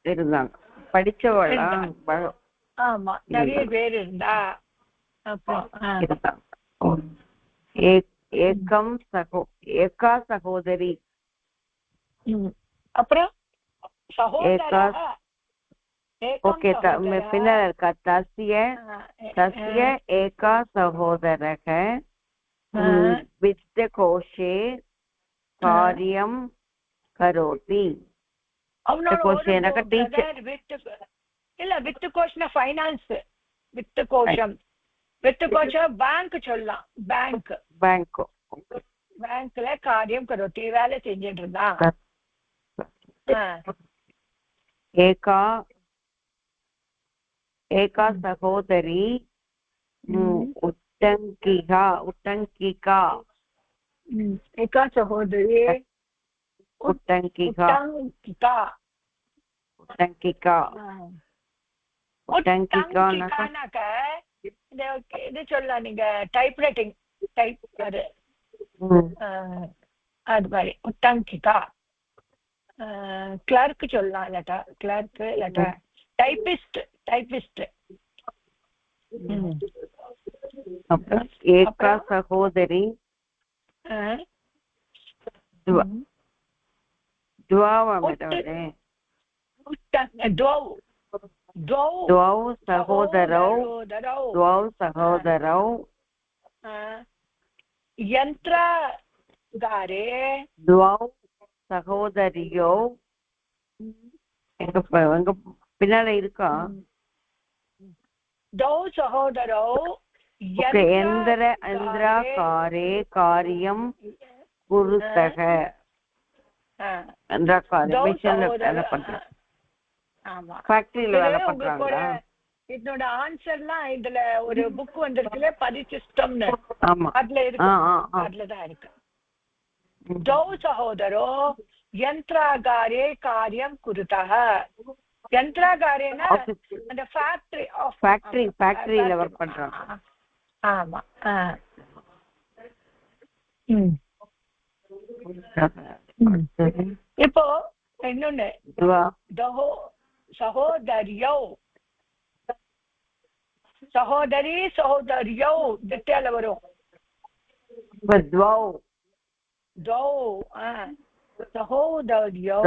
இருந்தாங்க. படிச்சவளாம் ஆமா நிறைய பேர் இருந்தா. ஏகா சகோதரி அப்புறம் ஓகே பின்னர் இருக்கா தஸ்ய ஏகா சகோதரக வித்தகோஷே காரியம் கரோதி. வித்துகோஷம் ஃபைனான்ஸ். வித்துகோஷம் பேங்க் சொல்லலாம். பேங்க்ல காரியம் கரோதி வேலை செஞ்சுட்டு இருந்தான். ஏகா சகோதரி உட்டங்கிகா एका सहोदरी उट्टंकिका இது சொல்லலாம். நீங்க டைப்ரைட்டிங் அது மாதிரி உட்டங்கிகா. கிளர்க் சொல்லலாம். இல்லாட்டா டைபிஸ்ட். ஏகா சகோதரி द्वौ सहोदरौ यन्त्रगारे द्वौ सहोदरियो எங்க பின்னால இருக்கா? द्वौ सहोदरौ यन्त्रकारे कार्यं कुरुतः. இதோட ஆன்சர்லாம் இதுல ஒரு புக் வந்திருக்குல பரிசிஸ்டம்னு. அதுல இருக்கு. அதுலதான் இருக்கு. द्वौ सहोदरो यन्त्रागारे कार्यं कुरुतः. यन्त्रागारेना அந்த ஃபேக்டரியில வர்க் பண்றாங்க. ஆமா. இப்போ இன்னொன்னு சகோதரியோ திட்டால வரும். சகோதரியோ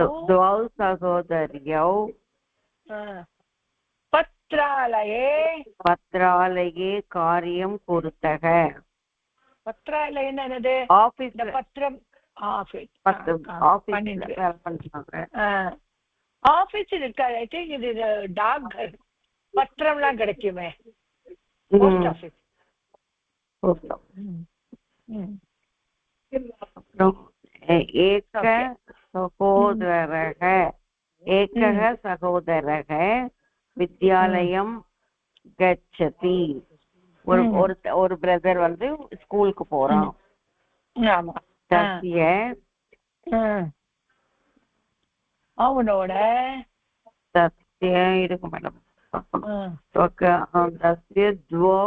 பத்ராலயே காரியம் குருத்தக. பத்ராலயம் என்னது? ஆபீஸ். பத்திரம் ஆஃபீஸ் 10 ஆபீஸ்ல 12 வேலை பண்றாங்க. ஆஃபீஸ் இருக்காது. ஐ திங்க் இது டாக் பத்திரம்லாம் கிடைக்குமே, போஸ்ட் ஆஃபீஸ். அப்புறம் ஏக சகோதரக ஏகः சகோதரக வித்யாலயம் கச்சதி. ஒரு பிரதர் வந்து ஸ்கூலுக்கு போறான். ஆமா. தஸ்ய அவனோட தஸ்ய இருக்கு மேடம். தஸ்ய द्वौ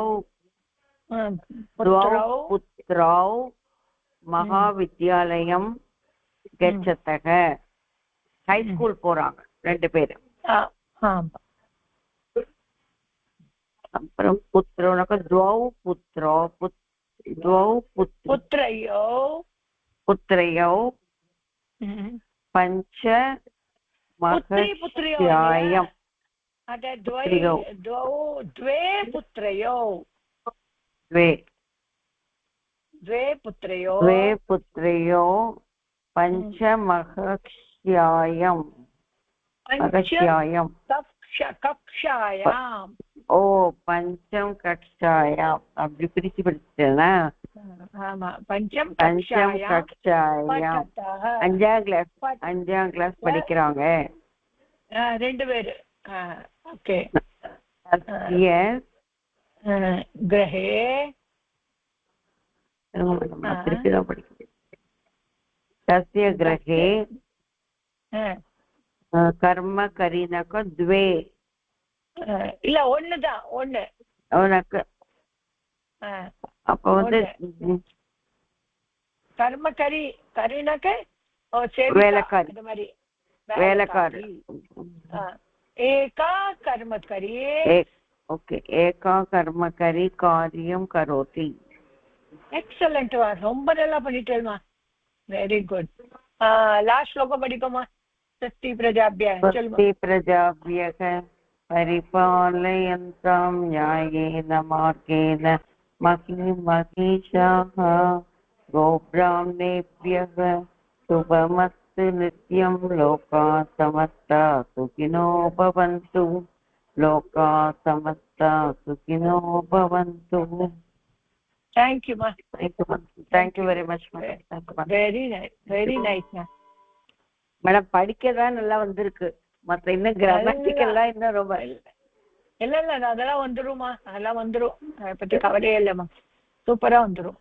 पुत्रौ महाविद्यालयं गच्छतः. ஹை ஸ்கூல் போறாங்க 2 பேரும். அப்புறம் புத்திரனுக்கு द्वौ पुत्रयौ पञ्च महर्षयः. द्वे पुत्रयो पञ्चमकक्ष्यायां ஓ பஞ்சம் கக்ஷாயாம் அப்படி பிரிச்சு படிச்சுட்டேனா? ஆமா, பஞ்சம் கக்ஷாயாம் 5ஆம் கிளாஸ் படிக்கிறாங்க 2 பேரு. ஓகே. கிரஹே திருப்பிதான் படிக்கிறேன். தஸ்ய கிரஹே கர்ம கரீனக द्वे. இல்ல ஒண்ணுதான், ஒண்ணு உனக்கு. அப்ப வந்து கர்மகரி கரீனக வேலைக்காரி. அந்த மாதிரி வேலைக்காரி. ஏகா கர்மகரி. ஓகே. ஏகா கர்மகரி காரியம் கரோதி. எக்ஸலண்ட் மா, ரொம்ப நல்லா பண்ணிட்டேமா. Very good. லாஸ்ட் ஸ்லோகம் படிப்போமா? சக்தி பிரஜாபிய परिपालयन्तां न्यायेन मार्गेण महिषाः गोब्राह्मणेभ्यः शुभमस्तु नित्यं लोकाः समस्ताः सुखिनो भवन्तु. लोकाः समस्ताः सुखिनो भवन्तु. Thank you ma. Thank you very much ma. Very nice ma. Madam படிக்கதான் நல்லா வந்திருக்கு. மத்த இன்னும் கிராமட்டிக்கல்லாம் இன்னும் ரொம்ப இல்ல அதெல்லாம் வந்துருமா, அதெல்லாம் வந்துரும். அதை பத்தி கவலையே இல்லைம்மா, சூப்பரா வந்துரும்.